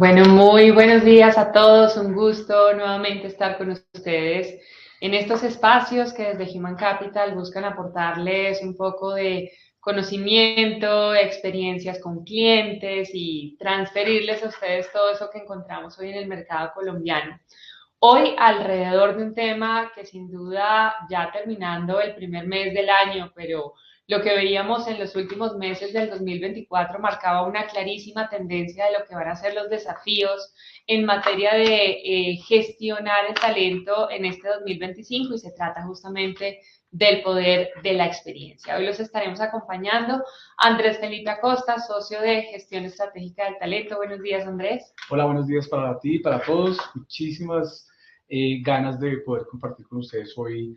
Bueno, muy buenos días a todos. Un gusto nuevamente estar con ustedes en estos espacios que desde Human Capital buscan aportarles un poco de conocimiento, experiencias con clientes y transferirles a ustedes todo eso que encontramos hoy en el mercado colombiano. Hoy alrededor de un tema que sin duda ya terminando el primer mes del año, pero lo que veíamos en los últimos meses del 2024 marcaba una clarísima tendencia de lo que van a ser los desafíos en materia de gestionar el talento en este 2025 y se trata justamente del poder de la experiencia. Hoy los estaremos acompañando Andrés Felipe Acosta, socio de Gestión Estratégica del Talento. Buenos días, Andrés. Hola, buenos días para ti y para todos. Muchísimas ganas de poder compartir con ustedes hoy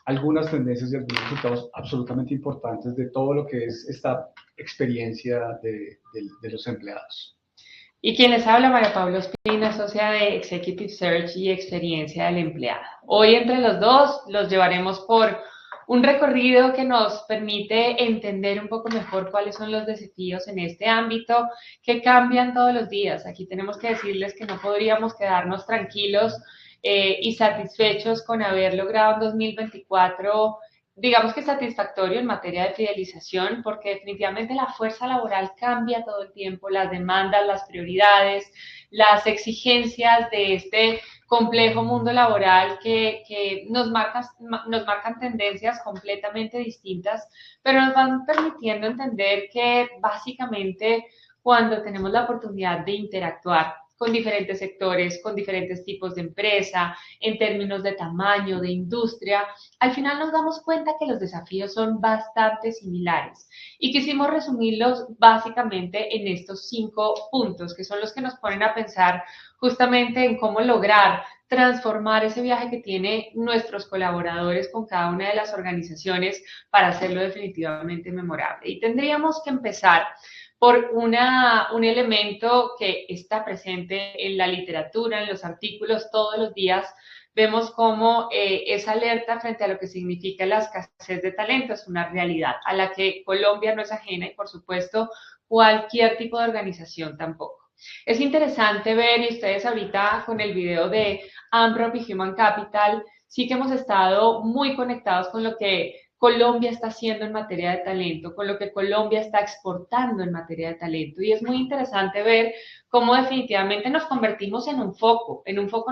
algunas tendencias y algunos resultados absolutamente importantes de todo lo que es esta experiencia de los empleados. Y quien les habla, María Pablo Espina, socia de Executive Search y Experiencia del Empleado. Hoy entre los dos los llevaremos por un recorrido que nos permite entender un poco mejor cuáles son los desafíos en este ámbito que cambian todos los días. Aquí tenemos que decirles que no podríamos quedarnos tranquilos y satisfechos con haber logrado en 2024 digamos que satisfactorio en materia de fidelización, porque definitivamente la fuerza laboral cambia todo el tiempo, las demandas, las prioridades, las exigencias de este complejo mundo laboral que nos marcan tendencias completamente distintas, pero nos van permitiendo entender que básicamente cuando tenemos la oportunidad de interactuar con diferentes sectores, con diferentes tipos de empresa, en términos de tamaño, de industria, al final nos damos cuenta que los desafíos son bastante similares y quisimos resumirlos básicamente en estos 5 puntos, que son los que nos ponen a pensar justamente en cómo lograr transformar ese viaje que tienen nuestros colaboradores con cada una de las organizaciones para hacerlo definitivamente memorable. Y tendríamos que empezar por un elemento que está presente en la literatura, en los artículos todos los días. Vemos cómo esa alerta frente a lo que significa la escasez de talento es una realidad a la que Colombia no es ajena y, por supuesto, cualquier tipo de organización tampoco. Es interesante ver, y ustedes ahorita con el video de Amprop y Human Capital, sí que hemos estado muy conectados con lo que Colombia está haciendo en materia de talento, con lo que Colombia está exportando en materia de talento. Y es muy interesante ver cómo definitivamente nos convertimos en un foco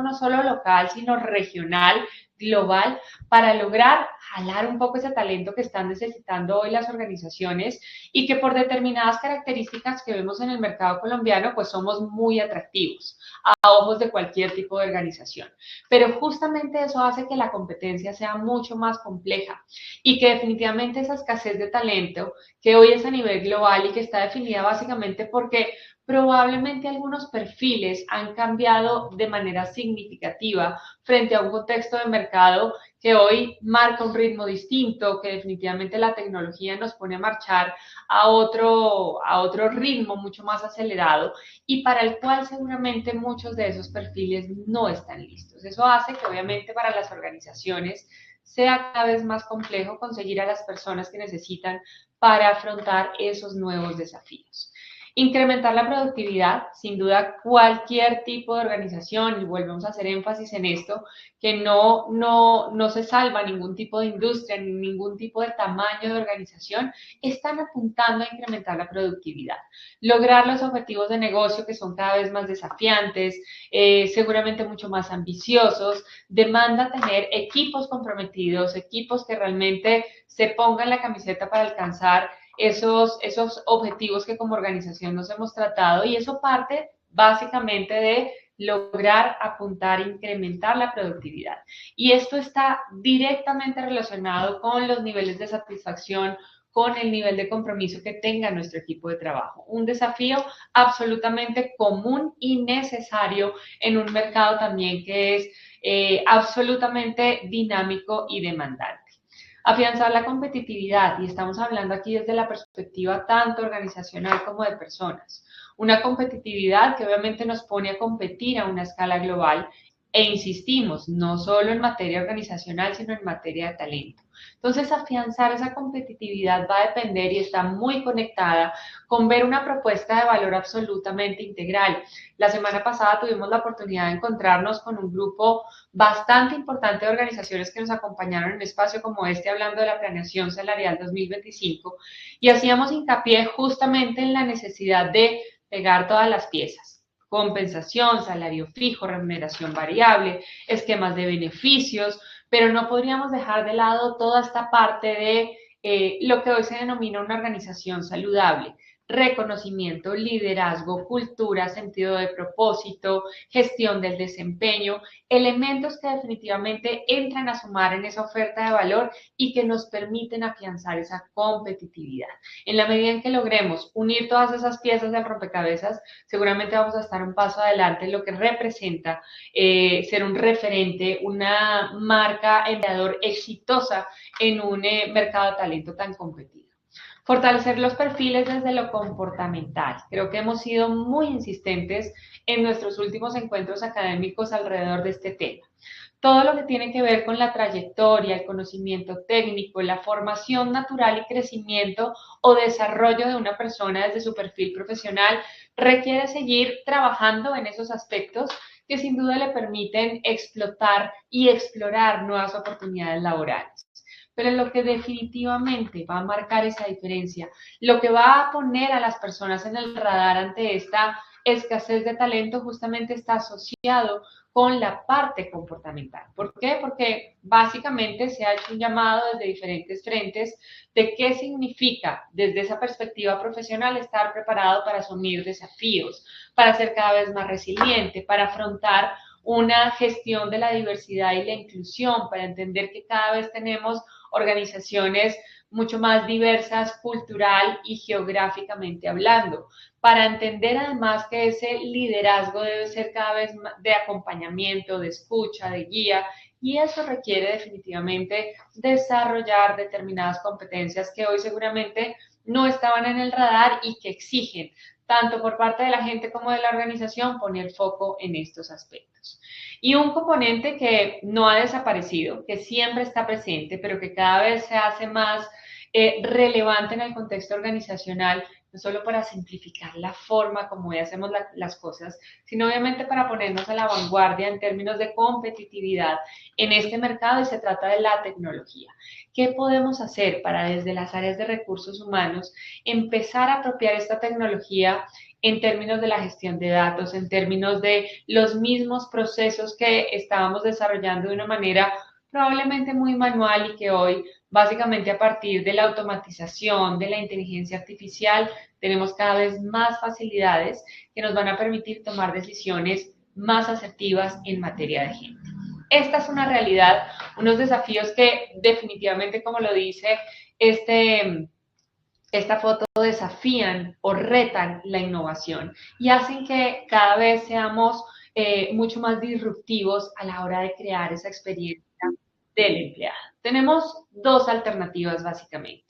no solo local, sino regional, global, para lograr jalar un poco ese talento que están necesitando hoy las organizaciones y que por determinadas características que vemos en el mercado colombiano, pues somos muy atractivos a ojos de cualquier tipo de organización. Pero justamente eso hace que la competencia sea mucho más compleja y que definitivamente esa escasez de talento que hoy es a nivel global y que está definida básicamente porque probablemente algunos perfiles han cambiado de manera significativa frente a un contexto de mercado que hoy marca un ritmo distinto, que definitivamente la tecnología nos pone a marchar a otro ritmo mucho más acelerado y para el cual seguramente muchos de esos perfiles no están listos. Eso hace que obviamente para las organizaciones sea cada vez más complejo conseguir a las personas que necesitan para afrontar esos nuevos desafíos. Incrementar la productividad, sin duda cualquier tipo de organización, y volvemos a hacer énfasis en esto, que no se salva ningún tipo de industria, ni ningún tipo de tamaño de organización, están apuntando a incrementar la productividad. Lograr los objetivos de negocio que son cada vez más desafiantes, seguramente mucho más ambiciosos, demanda tener equipos comprometidos, equipos que realmente se pongan la camiseta para alcanzar esos objetivos que como organización nos hemos tratado y eso parte básicamente de lograr apuntar e incrementar la productividad. Y esto está directamente relacionado con los niveles de satisfacción, con el nivel de compromiso que tenga nuestro equipo de trabajo. Un desafío absolutamente común y necesario en un mercado también que es absolutamente dinámico y demandante. Afianzar la competitividad, y estamos hablando aquí desde la perspectiva tanto organizacional como de personas. Una competitividad que obviamente nos pone a competir a una escala global E insistimos, no solo en materia organizacional, sino en materia de talento. Entonces, afianzar esa competitividad va a depender y está muy conectada con ver una propuesta de valor absolutamente integral. La semana pasada tuvimos la oportunidad de encontrarnos con un grupo bastante importante de organizaciones que nos acompañaron en un espacio como este, hablando de la planeación salarial 2025, y hacíamos hincapié justamente en la necesidad de pegar todas las piezas: compensación, salario fijo, remuneración variable, esquemas de beneficios, pero no podríamos dejar de lado toda esta parte de lo que hoy se denomina una organización saludable: reconocimiento, liderazgo, cultura, sentido de propósito, gestión del desempeño, elementos que definitivamente entran a sumar en esa oferta de valor y que nos permiten afianzar esa competitividad. En la medida en que logremos unir todas esas piezas del rompecabezas, seguramente vamos a estar un paso adelante en lo que representa ser un referente, una marca empleador exitosa en un mercado de talento tan competido. Fortalecer los perfiles desde lo comportamental. Creo que hemos sido muy insistentes en nuestros últimos encuentros académicos alrededor de este tema. Todo lo que tiene que ver con la trayectoria, el conocimiento técnico, la formación natural y crecimiento o desarrollo de una persona desde su perfil profesional requiere seguir trabajando en esos aspectos que sin duda le permiten explotar y explorar nuevas oportunidades laborales. Pero lo que definitivamente va a marcar esa diferencia, lo que va a poner a las personas en el radar ante esta escasez de talento, justamente está asociado con la parte comportamental. ¿Por qué? Porque básicamente se ha hecho un llamado desde diferentes frentes de qué significa desde esa perspectiva profesional estar preparado para asumir desafíos, para ser cada vez más resiliente, para afrontar una gestión de la diversidad y la inclusión, para entender que cada vez tenemos organizaciones mucho más diversas cultural y geográficamente hablando, para entender además que ese liderazgo debe ser cada vez más de acompañamiento, de escucha, de guía, y eso requiere definitivamente desarrollar determinadas competencias que hoy seguramente no estaban en el radar y que exigen, tanto por parte de la gente como de la organización, poner foco en estos aspectos. Y un componente que no ha desaparecido, que siempre está presente, pero que cada vez se hace más relevante en el contexto organizacional, no solo para simplificar la forma como hoy hacemos las cosas, sino obviamente para ponernos a la vanguardia en términos de competitividad en este mercado, y se trata de la tecnología. ¿Qué podemos hacer para desde las áreas de recursos humanos empezar a apropiar esta tecnología en términos de la gestión de datos, en términos de los mismos procesos que estábamos desarrollando de una manera probablemente muy manual y que hoy, básicamente a partir de la automatización, de la inteligencia artificial, tenemos cada vez más facilidades que nos van a permitir tomar decisiones más asertivas en materia de gente? Esta es una realidad, unos desafíos que definitivamente, como lo dice esta foto, desafían o retan la innovación y hacen que cada vez seamos mucho más disruptivos a la hora de crear esa experiencia del empleado. Tenemos dos alternativas básicamente.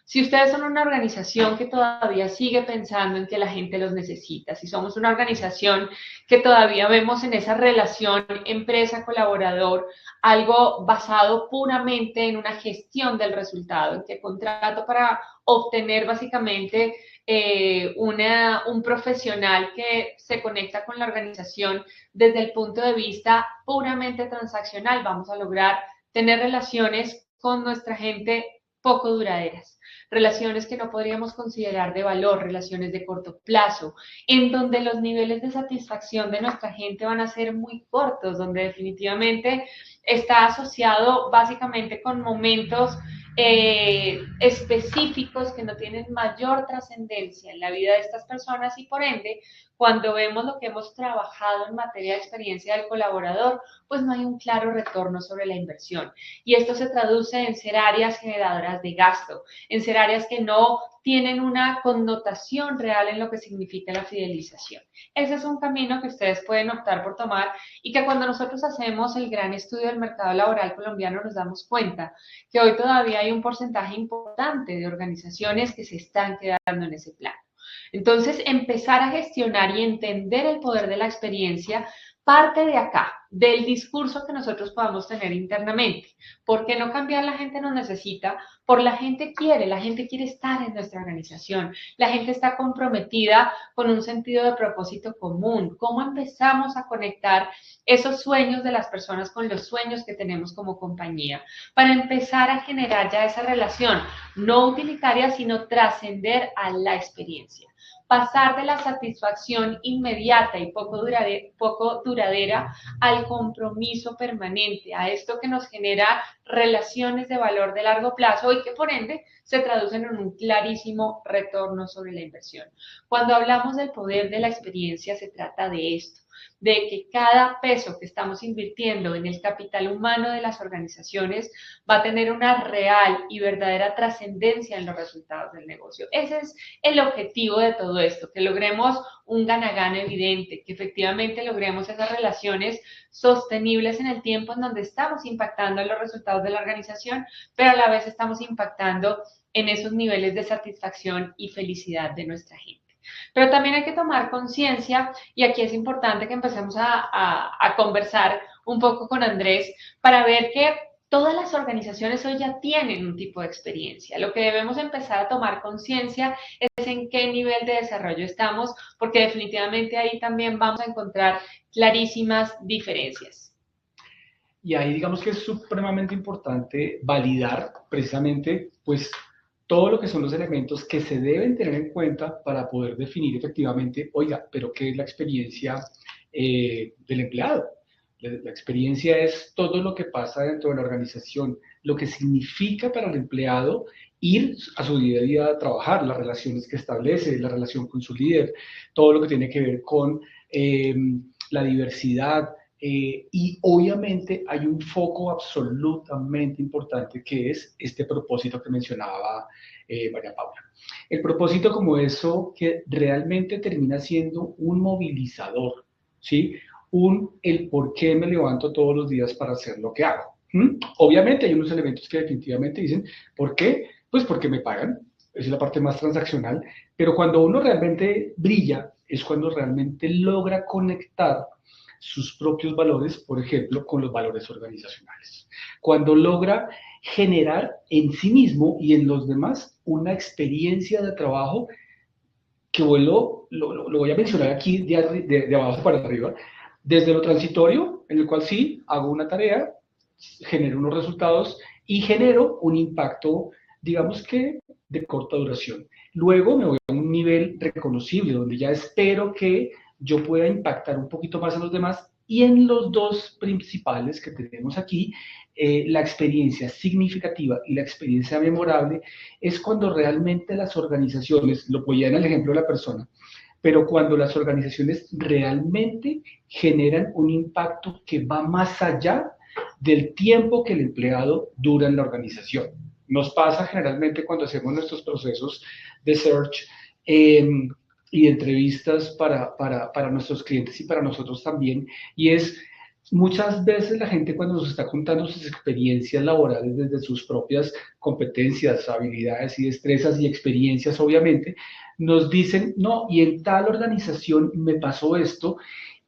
Si ustedes son una organización que todavía sigue pensando en que la gente los necesita, si somos una organización que todavía vemos en esa relación empresa-colaborador algo basado puramente en una gestión del resultado, en que contrato para obtener básicamente un profesional que se conecta con la organización desde el punto de vista puramente transaccional, vamos a lograr tener relaciones con nuestra gente poco duraderas, relaciones que no podríamos considerar de valor, relaciones de corto plazo, en donde los niveles de satisfacción de nuestra gente van a ser muy cortos, donde definitivamente está asociado básicamente con momentos específicos que no tienen mayor trascendencia en la vida de estas personas, y por ende, cuando vemos lo que hemos trabajado en materia de experiencia del colaborador, pues no hay un claro retorno sobre la inversión. Y esto se traduce en ser áreas generadoras de gasto, en ser áreas que no tienen una connotación real en lo que significa la fidelización. Ese es un camino que ustedes pueden optar por tomar y que cuando nosotros hacemos el gran estudio del mercado laboral colombiano nos damos cuenta que hoy todavía hay un porcentaje importante de organizaciones que se están quedando en ese plano. Entonces, empezar a gestionar y entender el poder de la experiencia parte de acá, del discurso que nosotros podamos tener internamente. ¿Por qué no cambiar? La gente nos necesita, por la gente quiere estar en nuestra organización, la gente está comprometida con un sentido de propósito común. ¿Cómo empezamos a conectar esos sueños de las personas con los sueños que tenemos como compañía? Para empezar a generar ya esa relación, no utilitaria, sino trascender a la experiencia. Pasar de la satisfacción inmediata y poco duradera al compromiso permanente, a esto que nos genera relaciones de valor de largo plazo y que por ende se traducen en un clarísimo retorno sobre la inversión. Cuando hablamos del poder de la experiencia, se trata de esto, de que cada peso que estamos invirtiendo en el capital humano de las organizaciones va a tener una real y verdadera trascendencia en los resultados del negocio. Ese es el objetivo de todo esto, que logremos un gana-gana evidente, que efectivamente logremos esas relaciones sostenibles en el tiempo en donde estamos impactando en los resultados de la organización, pero a la vez estamos impactando en esos niveles de satisfacción y felicidad de nuestra gente. Pero también hay que tomar conciencia, y aquí es importante que empecemos a conversar un poco con Andrés para ver que todas las organizaciones hoy ya tienen un tipo de experiencia. Lo que debemos empezar a tomar conciencia es en qué nivel de desarrollo estamos, porque definitivamente ahí también vamos a encontrar clarísimas diferencias. Y ahí digamos que es supremamente importante validar precisamente pues todo lo que son los elementos que se deben tener en cuenta para poder definir efectivamente, oiga, pero ¿qué es la experiencia del empleado? La experiencia es todo lo que pasa dentro de la organización, lo que significa para el empleado ir a su día a día a trabajar, las relaciones que establece, la relación con su líder, todo lo que tiene que ver con la diversidad, y obviamente hay un foco absolutamente importante que es este propósito que mencionaba María Paula. El propósito como eso que realmente termina siendo un movilizador, ¿sí? El por qué me levanto todos los días para hacer lo que hago. Obviamente hay unos elementos que definitivamente dicen, ¿por qué? Pues porque me pagan, esa es la parte más transaccional, pero cuando uno realmente brilla es cuando realmente logra conectar sus propios valores, por ejemplo, con los valores organizacionales. Cuando logra generar en sí mismo y en los demás una experiencia de trabajo que lo voy a mencionar aquí de abajo para arriba, desde lo transitorio, en el cual sí, hago una tarea, genero unos resultados y genero un impacto, digamos que de corta duración. Luego me voy a un nivel reconocible, donde ya espero que yo pueda impactar un poquito más a los demás, y en los dos principales que tenemos aquí, la experiencia significativa y la experiencia memorable es cuando realmente las organizaciones, lo voy a dar en el ejemplo de la persona, pero cuando las organizaciones realmente generan un impacto que va más allá del tiempo que el empleado dura en la organización. Nos pasa generalmente cuando hacemos nuestros procesos de search y de entrevistas para nuestros clientes y para nosotros también, y es muchas veces la gente cuando nos está contando sus experiencias laborales desde sus propias competencias, habilidades y destrezas y experiencias, obviamente, nos dicen, no, y en tal organización me pasó esto,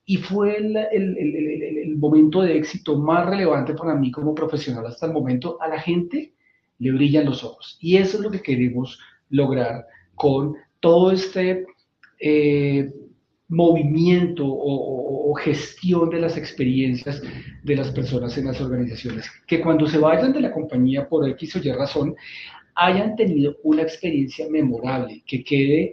y fue el momento de éxito más relevante para mí como profesional hasta el momento. A la gente le brillan los ojos. Y eso es lo que queremos lograr con todo este movimiento o gestión de las experiencias de las personas en las organizaciones. Que cuando se vayan de la compañía por X o Y razón, hayan tenido una experiencia memorable, que quede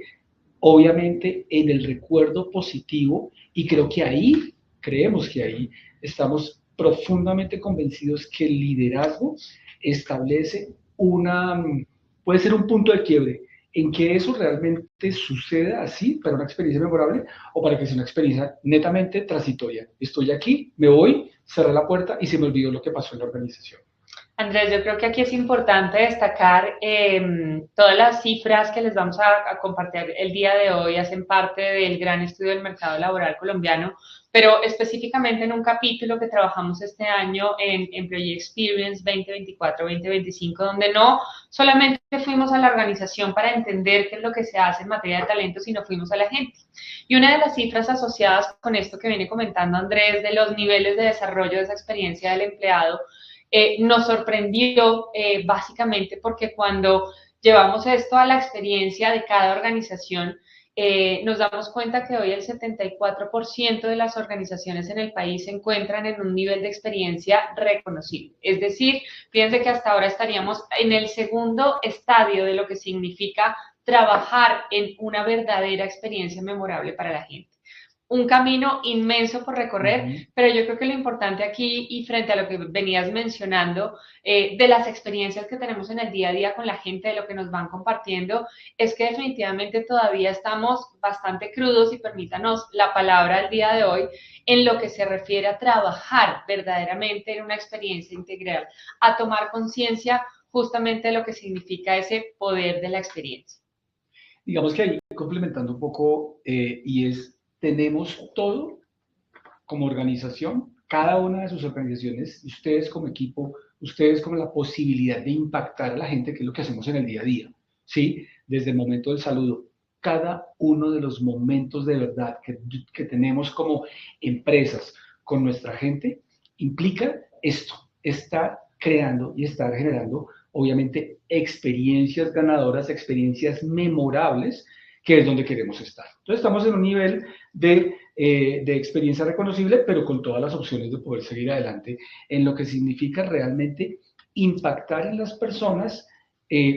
obviamente en el recuerdo positivo, y creo que ahí, creemos que ahí estamos profundamente convencidos que el liderazgo establece puede ser un punto de quiebre en que eso realmente suceda así para una experiencia memorable o para que sea una experiencia netamente transitoria. Estoy aquí, me voy, cerré la puerta y se me olvidó lo que pasó en la organización. Andrés, yo creo que aquí es importante destacar todas las cifras que les vamos a compartir el día de hoy, hacen parte del gran estudio del mercado laboral colombiano, pero específicamente en un capítulo que trabajamos este año en Employee Experience 2024-2025, donde no solamente fuimos a la organización para entender qué es lo que se hace en materia de talento, sino fuimos a la gente. Y una de las cifras asociadas con esto que viene comentando Andrés, de los niveles de desarrollo de esa experiencia del empleado, nos sorprendió básicamente porque cuando llevamos esto a la experiencia de cada organización, nos damos cuenta que hoy el 74% de las organizaciones en el país se encuentran en un nivel de experiencia reconocible. Es decir, fíjense que hasta ahora estaríamos en el segundo estadio de lo que significa trabajar en una verdadera experiencia memorable para la gente. Un camino inmenso por recorrer, pero yo creo que lo importante aquí y frente a lo que venías mencionando, de las experiencias que tenemos en el día a día con la gente, de lo que nos van compartiendo, es que definitivamente todavía estamos bastante crudos, y permítanos la palabra el día de hoy, en lo que se refiere a trabajar verdaderamente en una experiencia integral, a tomar conciencia justamente de lo que significa ese poder de la experiencia. Digamos que ahí complementando un poco, y es, tenemos todo como organización, cada una de sus organizaciones, ustedes como equipo, ustedes como la posibilidad de impactar a la gente, que es lo que hacemos en el día a día, ¿sí? Desde el momento del saludo, cada uno de los momentos de verdad que tenemos como empresas con nuestra gente, implica esto, está creando y estar generando, obviamente, experiencias ganadoras, experiencias memorables, que es donde queremos estar. Entonces estamos en un nivel de experiencia reconocible, pero con todas las opciones de poder seguir adelante en lo que significa realmente impactar en las personas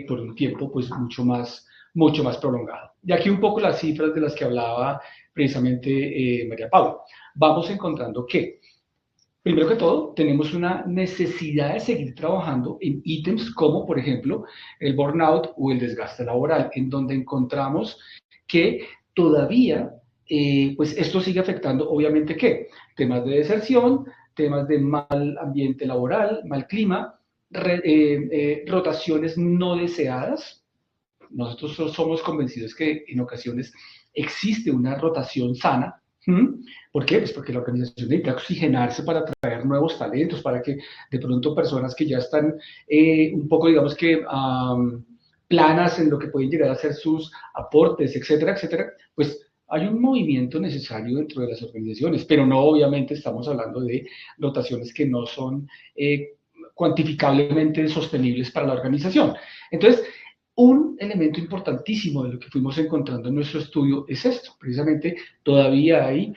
por un tiempo pues mucho más prolongado. Y aquí un poco las cifras de las que hablaba precisamente María Paula. Vamos encontrando que, primero que todo, tenemos una necesidad de seguir trabajando en ítems como, por ejemplo, el burnout o el desgaste laboral, en donde encontramos que todavía, pues esto sigue afectando, obviamente, ¿qué? Temas de deserción, temas de mal ambiente laboral, mal clima, rotaciones no deseadas. Nosotros somos convencidos que en ocasiones existe una rotación sana. ¿Por qué? Pues porque la organización necesita oxigenarse para atraer nuevos talentos, para que de pronto personas que ya están un poco, digamos que, planas en lo que pueden llegar a ser sus aportes, etcétera, etcétera, pues hay un movimiento necesario dentro de las organizaciones, pero no, obviamente estamos hablando de rotaciones que no son cuantificablemente sostenibles para la organización. Entonces, un elemento importantísimo de lo que fuimos encontrando en nuestro estudio es esto, precisamente todavía hay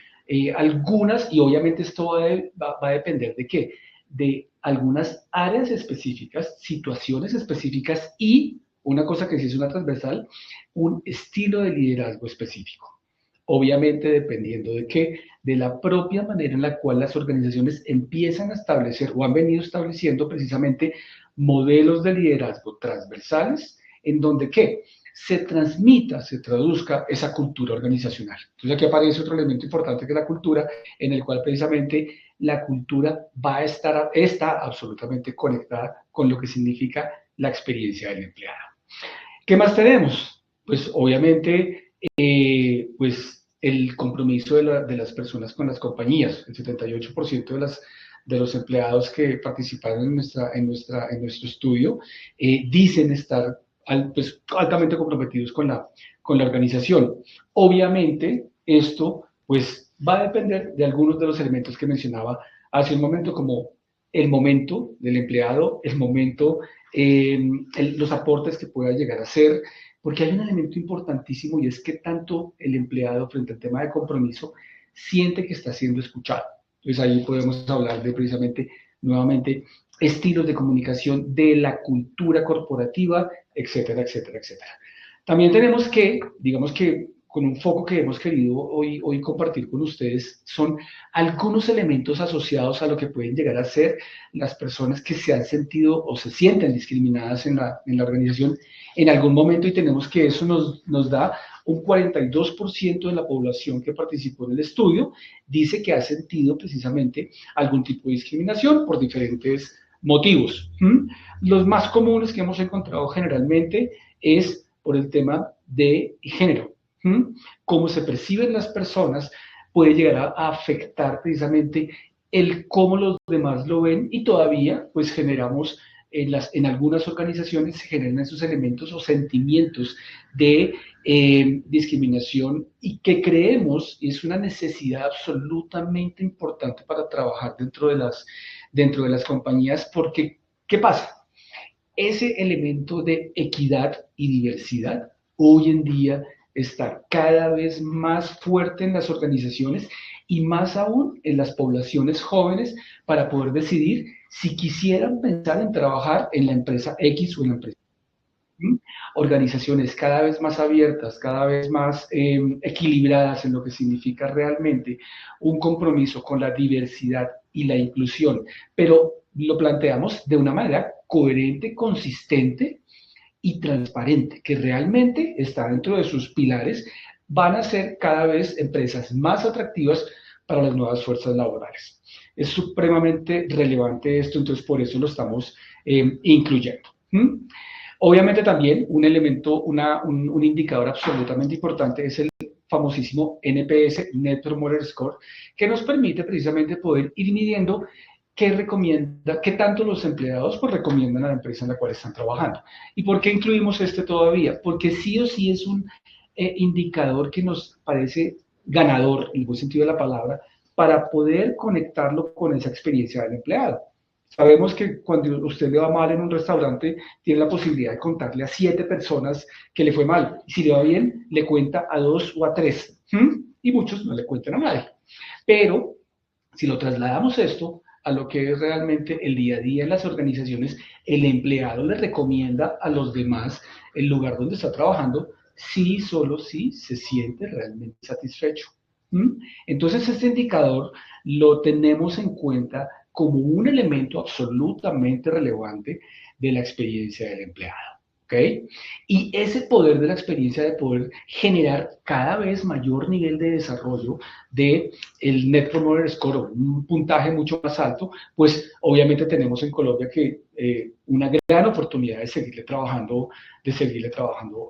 algunas, y obviamente esto va a depender de qué, de algunas áreas específicas, situaciones específicas y una cosa que sí es una transversal, un estilo de liderazgo específico. Obviamente dependiendo de qué, de la propia manera en la cual las organizaciones empiezan a establecer o han venido estableciendo precisamente modelos de liderazgo transversales en donde ¿qué? Se transmita, se traduzca esa cultura organizacional. Entonces aquí aparece otro elemento importante que es la cultura, en el cual precisamente la cultura está absolutamente conectada con lo que significa la experiencia del empleado. ¿Qué más tenemos? Pues obviamente, pues el compromiso de las personas con las compañías. El 78% de los empleados que participaron en nuestro estudio dicen estar pues, altamente comprometidos con la organización. Obviamente, esto pues va a depender de algunos de los elementos que mencionaba hace un momento, como el momento del empleado, el momento, los aportes que pueda llegar a hacer, porque hay un elemento importantísimo y es que tanto el empleado frente al tema de compromiso siente que está siendo escuchado. Entonces ahí podemos hablar de precisamente, nuevamente, estilos de comunicación, de la cultura corporativa, etcétera, etcétera, etcétera. También tenemos que, digamos que con un foco que hemos querido hoy compartir con ustedes, son algunos elementos asociados a lo que pueden llegar a ser las personas que se han sentido o se sienten discriminadas en la organización en algún momento, y tenemos que eso nos da un 42% de la población que participó en el estudio, dice que ha sentido precisamente algún tipo de discriminación por diferentes Motivos. Los más comunes que hemos encontrado generalmente es por el tema de género. Cómo se perciben las personas puede llegar a afectar precisamente el cómo los demás lo ven, y todavía pues generamos en algunas organizaciones se generan esos elementos o sentimientos de discriminación, y que creemos es una necesidad absolutamente importante para trabajar dentro de las compañías, porque ¿qué pasa? Ese elemento de equidad y diversidad hoy en día está cada vez más fuerte en las organizaciones, y más aún en las poblaciones jóvenes, para poder decidir si quisieran pensar en trabajar en la empresa X o en la empresa Y. Organizaciones cada vez más abiertas, cada vez más equilibradas en lo que significa realmente un compromiso con la diversidad y la inclusión, pero lo planteamos de una manera coherente, consistente y transparente, que realmente está dentro de sus pilares, van a ser cada vez empresas más atractivas para las nuevas fuerzas laborales. Es supremamente relevante esto, entonces por eso lo estamos incluyendo. Obviamente también un elemento, un indicador absolutamente importante es el famosísimo NPS, Net Promoter Score, que nos permite precisamente poder ir midiendo qué tanto los empleados pues recomiendan a la empresa en la cual están trabajando. ¿Y por qué incluimos este todavía? Porque sí o sí es un indicador que nos parece ganador, en el buen sentido de la palabra, para poder conectarlo con esa experiencia del empleado. Sabemos que cuando usted le va mal en un restaurante, tiene la posibilidad de contarle a 7 personas que le fue mal. Y si le va bien, le cuenta a 2 o a 3. Y muchos no le cuentan a nadie. Pero si lo trasladamos esto a lo que es realmente el día a día en las organizaciones, el empleado le recomienda a los demás el lugar donde está trabajando, sí, solo si se siente realmente satisfecho. Entonces, este indicador lo tenemos en cuenta como un elemento absolutamente relevante de la experiencia del empleado. ¿Okay? Y ese poder de la experiencia de poder generar cada vez mayor nivel de desarrollo del Net Promoter Score, un puntaje mucho más alto, pues obviamente tenemos en Colombia que una gran oportunidad de seguirle trabajando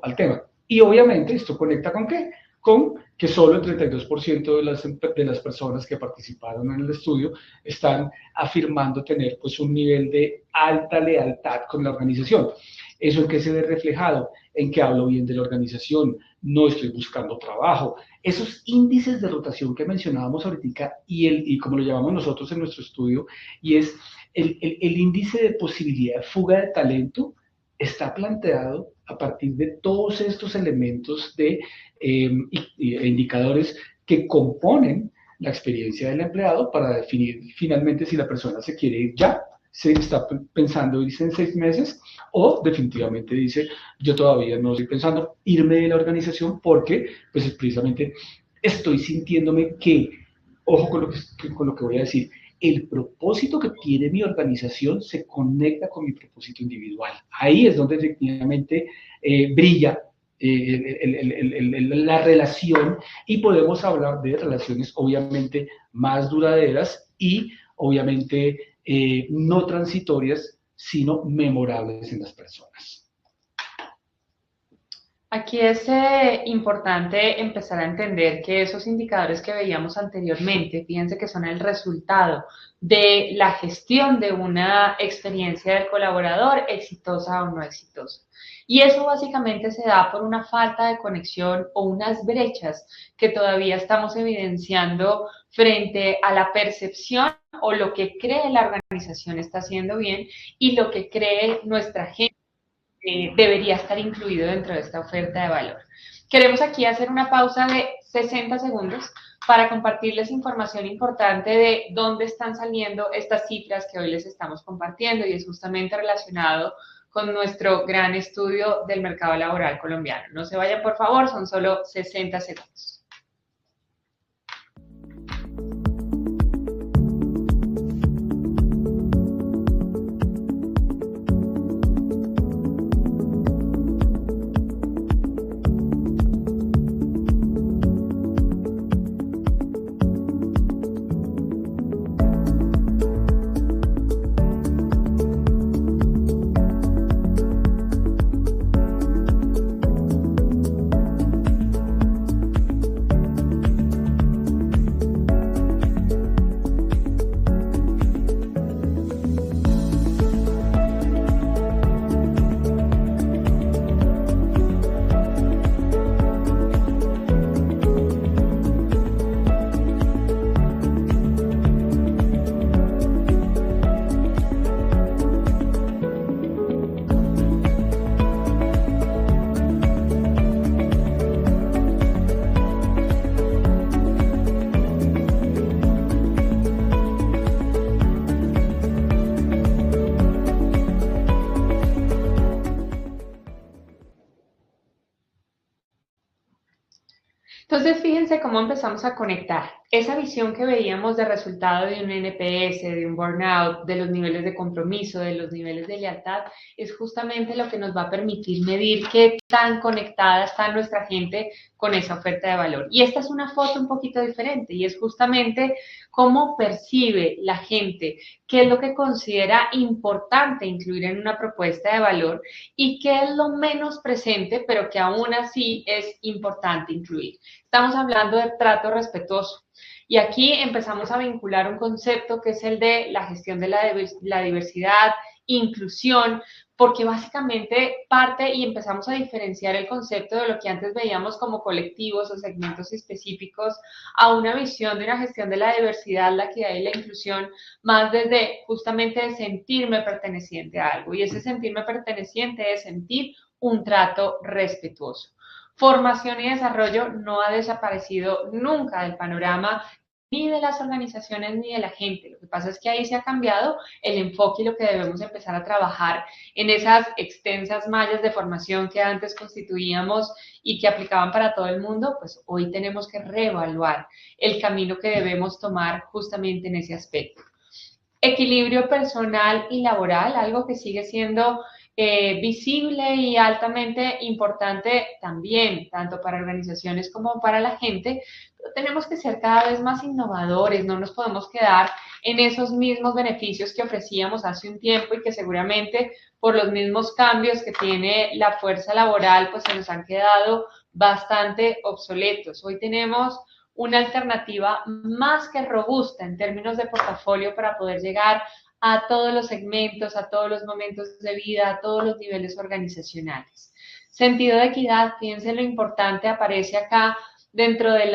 al tema. Y obviamente esto conecta ¿con qué? Con que solo el 32% de las personas que participaron en el estudio están afirmando tener pues un nivel de alta lealtad con la organización. ¿Eso en qué se ve reflejado? En que hablo bien de la organización, no estoy buscando trabajo. Esos índices de rotación que mencionábamos ahorita, y como lo llamamos nosotros en nuestro estudio, y es el índice de posibilidad de fuga de talento, está planteado a partir de todos estos elementos de indicadores que componen la experiencia del empleado para definir finalmente si la persona se quiere ir ya, se está pensando irse en 6 meses, o definitivamente dice, yo todavía no estoy pensando irme de la organización porque pues precisamente estoy sintiéndome que, ojo con lo que voy a decir, el propósito que tiene mi organización se conecta con mi propósito individual. Ahí es donde efectivamente brilla la relación, y podemos hablar de relaciones obviamente más duraderas y obviamente no transitorias, sino memorables en las personas. Aquí es importante empezar a entender que esos indicadores que veíamos anteriormente, fíjense que son el resultado de la gestión de una experiencia del colaborador, exitosa o no exitosa. Y eso básicamente se da por una falta de conexión o unas brechas que todavía estamos evidenciando frente a la percepción o lo que cree la organización está haciendo bien y lo que cree nuestra gente debería estar incluido dentro de esta oferta de valor. Queremos aquí hacer una pausa de 60 segundos para compartirles información importante de dónde están saliendo estas cifras que hoy les estamos compartiendo, y es justamente relacionado con nuestro gran estudio del mercado laboral colombiano. No se vayan, por favor, son solo 60 segundos. fíjense cómo empezamos a conectar esa visión que veíamos de resultado de un NPS, de un burnout, de los niveles de compromiso, de los niveles de lealtad, es justamente lo que nos va a permitir medir qué tan conectada está nuestra gente con esa oferta de valor. Y esta es una foto un poquito diferente y es justamente cómo percibe la gente, qué es lo que considera importante incluir en una propuesta de valor y qué es lo menos presente, pero que aún así es importante incluir. Estamos hablando de trato respetuoso. Y aquí empezamos a vincular un concepto que es el de la gestión de la diversidad, inclusión, porque básicamente parte y empezamos a diferenciar el concepto de lo que antes veíamos como colectivos o segmentos específicos a una visión de una gestión de la diversidad, la equidad y la inclusión, más desde justamente el sentirme perteneciente a algo. Y ese sentirme perteneciente es sentir un trato respetuoso. Formación y desarrollo no ha desaparecido nunca del panorama ni de las organizaciones ni de la gente. Lo que pasa es que ahí se ha cambiado el enfoque y lo que debemos empezar a trabajar en esas extensas mallas de formación que antes constituíamos y que aplicaban para todo el mundo, pues hoy tenemos que reevaluar el camino que debemos tomar justamente en ese aspecto. Equilibrio personal y laboral, algo que sigue siendo visible y altamente importante también, tanto para organizaciones como para la gente, pero tenemos que ser cada vez más innovadores, no nos podemos quedar en esos mismos beneficios que ofrecíamos hace un tiempo y que seguramente por los mismos cambios que tiene la fuerza laboral, pues se nos han quedado bastante obsoletos. Hoy tenemos una alternativa más que robusta en términos de portafolio para poder llegar a todos los segmentos, a todos los momentos de vida, a todos los niveles organizacionales. Sentido de equidad, fíjense lo importante, aparece acá dentro de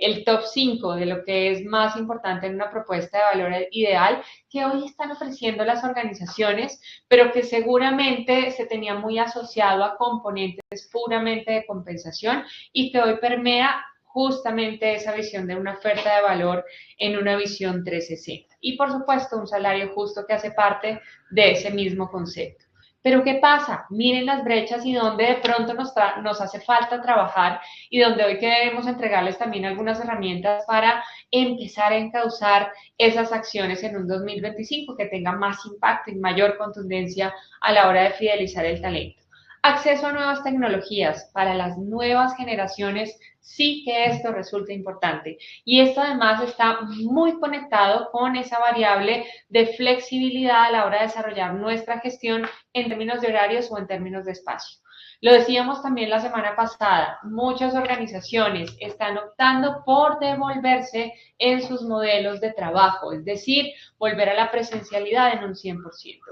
el top 5 de lo que es más importante en una propuesta de valor ideal que hoy están ofreciendo las organizaciones, pero que seguramente se tenía muy asociado a componentes puramente de compensación y que hoy permea justamente esa visión de una oferta de valor en una visión 360. Y por supuesto, un salario justo que hace parte de ese mismo concepto. Pero ¿qué pasa? Miren las brechas y donde de pronto nos hace falta trabajar y donde hoy queremos entregarles también algunas herramientas para empezar a encauzar esas acciones en un 2025 que tenga más impacto y mayor contundencia a la hora de fidelizar el talento. Acceso a nuevas tecnologías para las nuevas generaciones, sí que esto resulta importante. Y esto además está muy conectado con esa variable de flexibilidad a la hora de desarrollar nuestra gestión en términos de horarios o en términos de espacio. Lo decíamos también la semana pasada, muchas organizaciones están optando por devolverse en sus modelos de trabajo, es decir, volver a la presencialidad en un 100%.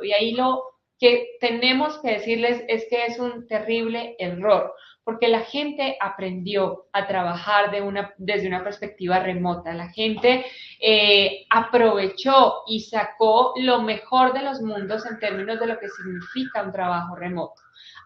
Y ahí lo que tenemos que decirles es que es un terrible error, porque la gente aprendió a trabajar desde una perspectiva remota. La gente aprovechó y sacó lo mejor de los mundos en términos de lo que significa un trabajo remoto.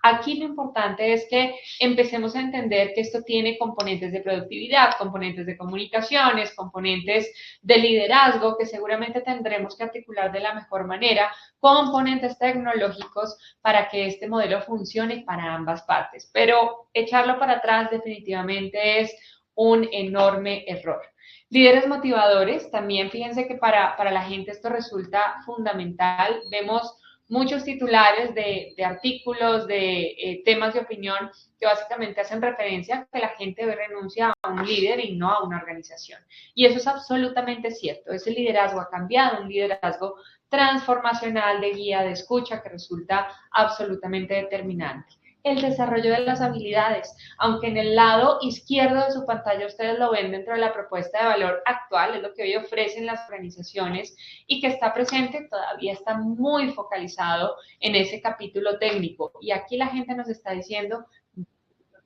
Aquí lo importante es que empecemos a entender que esto tiene componentes de productividad, componentes de comunicaciones, componentes de liderazgo que seguramente tendremos que articular de la mejor manera, componentes tecnológicos para que este modelo funcione para ambas partes. Pero echarlo para atrás definitivamente es un enorme error. Líderes motivadores, también fíjense que para la gente esto resulta fundamental. Vemos muchos titulares de artículos, de temas de opinión que básicamente hacen referencia a que la gente hoy renuncia a un líder y no a una organización. Y eso es absolutamente cierto. Ese liderazgo ha cambiado, un liderazgo transformacional de guía, de escucha, que resulta absolutamente determinante. El desarrollo de las habilidades, aunque en el lado izquierdo de su pantalla ustedes lo ven dentro de la propuesta de valor actual, es lo que hoy ofrecen las organizaciones y que está presente, todavía está muy focalizado en ese capítulo técnico. Y aquí la gente nos está diciendo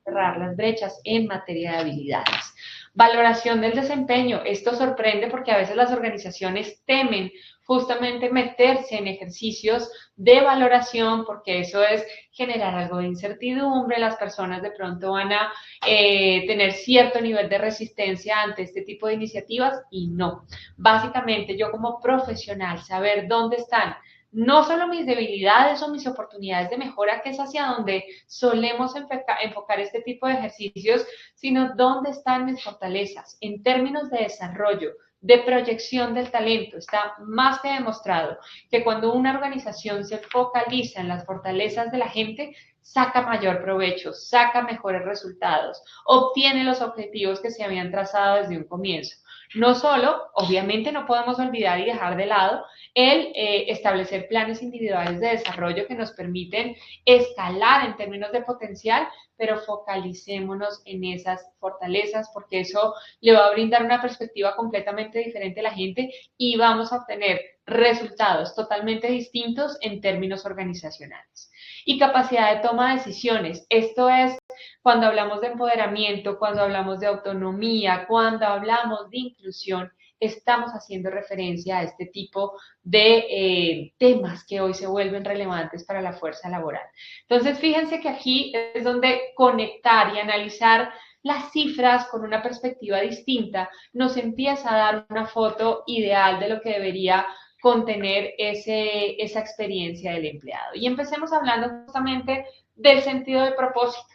cerrar las brechas en materia de habilidades. Valoración del desempeño. Esto sorprende porque a veces las organizaciones temen justamente meterse en ejercicios de valoración porque eso es generar algo de incertidumbre, las personas de pronto van a tener cierto nivel de resistencia ante este tipo de iniciativas y no. Básicamente yo como profesional saber dónde están no solo mis debilidades o mis oportunidades de mejora, que es hacia donde solemos enfocar este tipo de ejercicios, sino dónde están mis fortalezas en términos de desarrollo, de proyección del talento. Está más que demostrado que cuando una organización se focaliza en las fortalezas de la gente, saca mayor provecho, saca mejores resultados, obtiene los objetivos que se habían trazado desde un comienzo. No solo, obviamente no podemos olvidar y dejar de lado el establecer planes individuales de desarrollo que nos permiten escalar en términos de potencial, pero focalicémonos en esas fortalezas porque eso le va a brindar una perspectiva completamente diferente a la gente y vamos a obtener resultados totalmente distintos en términos organizacionales. Y capacidad de toma de decisiones. Esto es cuando hablamos de empoderamiento, cuando hablamos de autonomía, cuando hablamos de inclusión, estamos haciendo referencia a este tipo de temas que hoy se vuelven relevantes para la fuerza laboral. Entonces, fíjense que aquí es donde conectar y analizar las cifras con una perspectiva distinta nos empieza a dar una foto ideal de lo que debería contener esa experiencia del empleado. Y empecemos hablando justamente del sentido del propósito.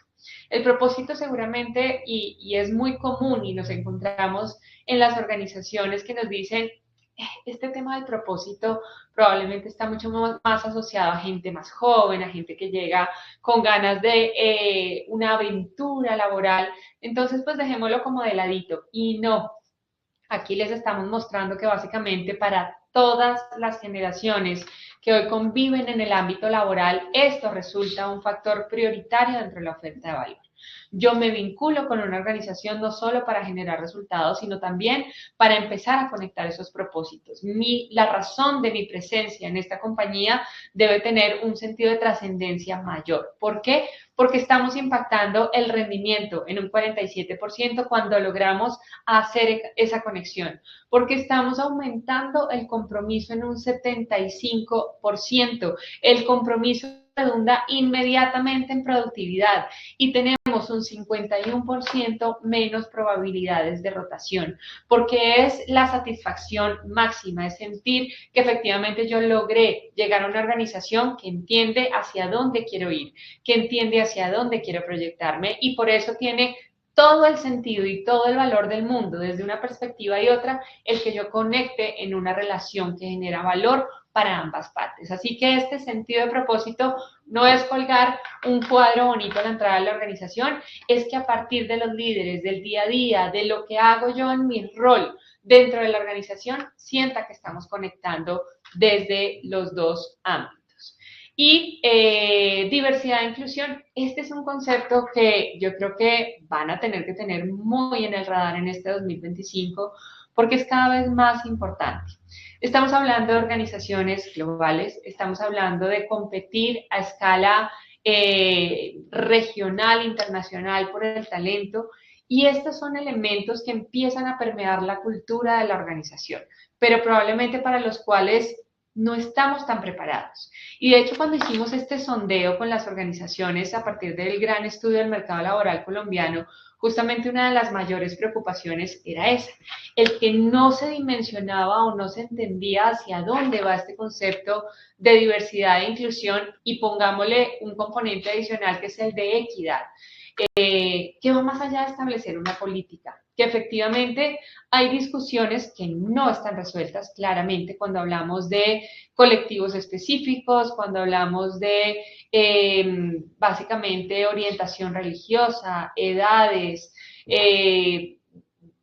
El propósito seguramente, y es muy común y nos encontramos en las organizaciones que nos dicen, este tema del propósito probablemente está mucho más asociado a gente más joven, a gente que llega con ganas de una aventura laboral, entonces pues dejémoslo como de ladito. Y no, aquí les estamos mostrando que básicamente para todas las generaciones que hoy conviven en el ámbito laboral, esto resulta un factor prioritario dentro de la oferta de valor. Yo me vinculo con una organización no solo para generar resultados, sino también para empezar a conectar esos propósitos. La razón de mi presencia en esta compañía debe tener un sentido de trascendencia mayor. ¿Por qué? Porque estamos impactando el rendimiento en un 47% cuando logramos hacer esa conexión, porque estamos aumentando el compromiso en un 75%. El compromiso redunda inmediatamente en productividad y tenemos un 51% menos probabilidades de rotación, porque es la satisfacción máxima, es sentir que efectivamente yo logré llegar a una organización que entiende hacia dónde quiero ir, que entiende hacia dónde quiero proyectarme y por eso tiene todo el sentido y todo el valor del mundo desde una perspectiva y otra, el que yo conecte en una relación que genera valor para ambas partes. Así que este sentido de propósito no es colgar un cuadro bonito a la entrada de la organización, es que a partir de los líderes, del día a día, de lo que hago yo en mi rol dentro de la organización, sienta que estamos conectando desde los dos ámbitos. Y diversidad e inclusión, este es un concepto que yo creo que van a tener que tener muy en el radar en este 2025 porque es cada vez más importante. Estamos hablando de organizaciones globales, estamos hablando de competir a escala regional, internacional por el talento y estos son elementos que empiezan a permear la cultura de la organización, pero probablemente para los cuales no estamos tan preparados. Y de hecho, cuando hicimos este sondeo con las organizaciones a partir del gran estudio del mercado laboral colombiano, justamente una de las mayores preocupaciones era esa, el que no se dimensionaba o no se entendía hacia dónde va este concepto de diversidad e inclusión y pongámosle un componente adicional que es el de equidad. Que va más allá de establecer una política, que efectivamente hay discusiones que no están resueltas claramente cuando hablamos de colectivos específicos, cuando hablamos de básicamente orientación religiosa, edades,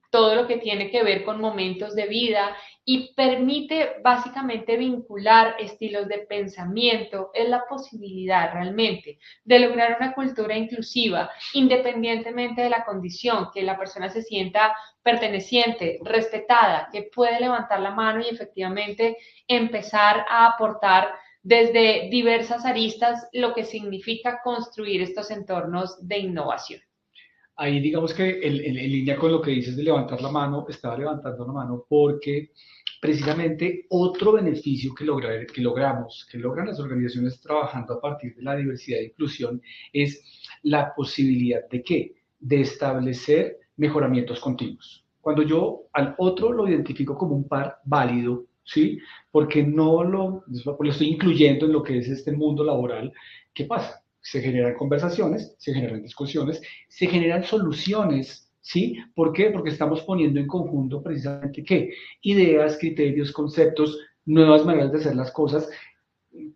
todo lo que tiene que ver con momentos de vida y permite básicamente vincular estilos de pensamiento, es la posibilidad realmente de lograr una cultura inclusiva independientemente de la condición, que la persona se sienta perteneciente, respetada, que puede levantar la mano y efectivamente empezar a aportar desde diversas aristas lo que significa construir estos entornos de innovación. Ahí digamos que en línea con lo que dices de levantar la mano, estaba levantando la mano porque precisamente otro beneficio que logran las organizaciones trabajando a partir de la diversidad e inclusión es la posibilidad de ¿qué? De establecer mejoramientos continuos. Cuando yo al otro lo identifico como un par válido, ¿sí? Porque no lo estoy incluyendo en lo que es este mundo laboral. ¿Qué pasa? Se generan conversaciones, se generan discusiones, se generan soluciones, ¿sí? ¿Por qué? Porque estamos poniendo en conjunto precisamente ¿qué? Ideas, criterios, conceptos, nuevas maneras de hacer las cosas,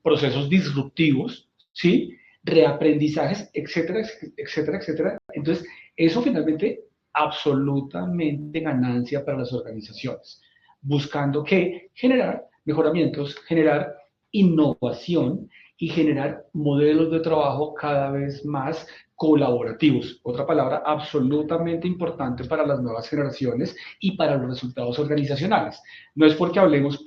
procesos disruptivos, ¿sí? Reaprendizajes, etcétera, etcétera, etcétera. Entonces, eso finalmente absolutamente ganancia para las organizaciones, buscando que generar mejoramientos, generar innovación y generar modelos de trabajo cada vez más colaborativos. Otra palabra absolutamente importante para las nuevas generaciones y para los resultados organizacionales. No es porque hablemos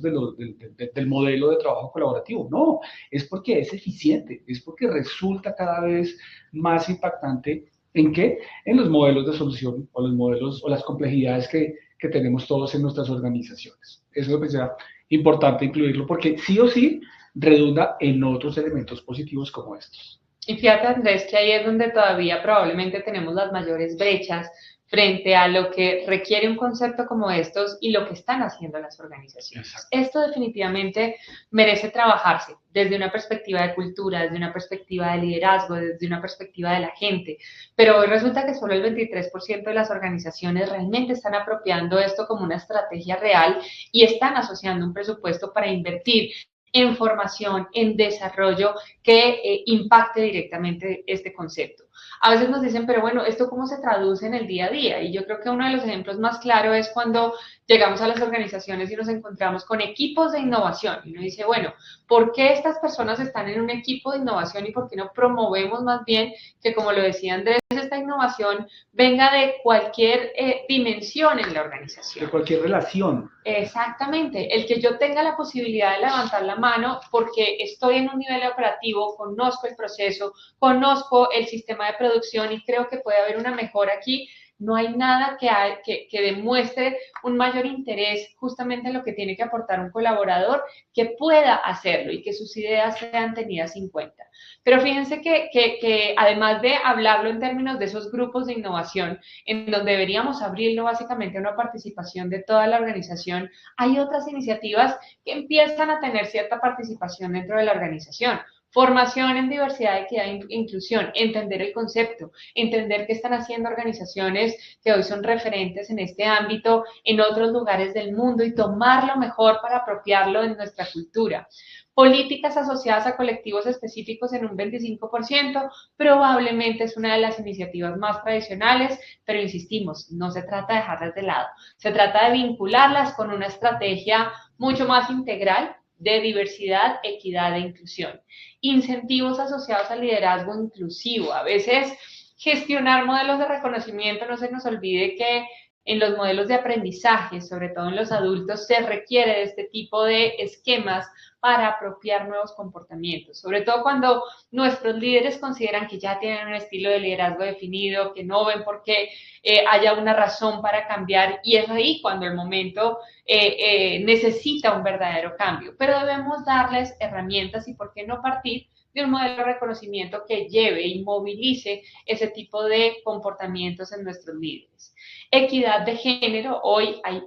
del modelo de trabajo colaborativo, no, es porque es eficiente, es porque resulta cada vez más impactante. ¿En qué? En los modelos de solución o los modelos o las complejidades que tenemos todos en nuestras organizaciones. Eso me parece importante incluirlo porque sí o sí redunda en otros elementos positivos como estos. Y fíjate, Andrés, que ahí es donde todavía probablemente tenemos las mayores brechas frente a lo que requiere un concepto como estos y lo que están haciendo las organizaciones. Exacto. Esto definitivamente merece trabajarse desde una perspectiva de cultura, desde una perspectiva de liderazgo, desde una perspectiva de la gente. Pero hoy resulta que solo el 23% de las organizaciones realmente están apropiando esto como una estrategia real y están asociando un presupuesto para invertir en formación, en desarrollo que impacte directamente este concepto. A veces nos dicen, pero bueno, ¿esto cómo se traduce en el día a día? Y yo creo que uno de los ejemplos más claros es cuando llegamos a las organizaciones y nos encontramos con equipos de innovación. Y uno dice, bueno, ¿por qué estas personas están en un equipo de innovación y por qué no promovemos más bien que, como lo decía Andrés, esta innovación venga de cualquier dimensión en la organización? De cualquier relación. Exactamente, el que yo tenga la posibilidad de levantar la mano porque estoy en un nivel operativo, conozco el proceso, conozco el sistema de producción y creo que puede haber una mejora aquí. No hay nada que demuestre un mayor interés justamente en lo que tiene que aportar un colaborador que pueda hacerlo y que sus ideas sean tenidas en cuenta. Pero fíjense que además de hablarlo en términos de esos grupos de innovación, en donde deberíamos abrirlo básicamente a una participación de toda la organización, hay otras iniciativas que empiezan a tener cierta participación dentro de la organización. Formación en diversidad, equidad e inclusión, entender el concepto, entender qué están haciendo organizaciones que hoy son referentes en este ámbito en otros lugares del mundo y tomar lo mejor para apropiarlo en nuestra cultura. Políticas asociadas a colectivos específicos en un 25%, probablemente es una de las iniciativas más tradicionales, pero insistimos, no se trata de dejarlas de lado, se trata de vincularlas con una estrategia mucho más integral de diversidad, equidad e inclusión. Incentivos asociados al liderazgo inclusivo. A veces gestionar modelos de reconocimiento, no se nos olvide que en los modelos de aprendizaje, sobre todo en los adultos, se requiere de este tipo de esquemas para apropiar nuevos comportamientos, sobre todo cuando nuestros líderes consideran que ya tienen un estilo de liderazgo definido, que no ven por qué haya una razón para cambiar y es ahí cuando el momento necesita un verdadero cambio, pero debemos darles herramientas y por qué no partir de un modelo de reconocimiento que lleve y movilice ese tipo de comportamientos en nuestros líderes. Equidad de género, hoy hay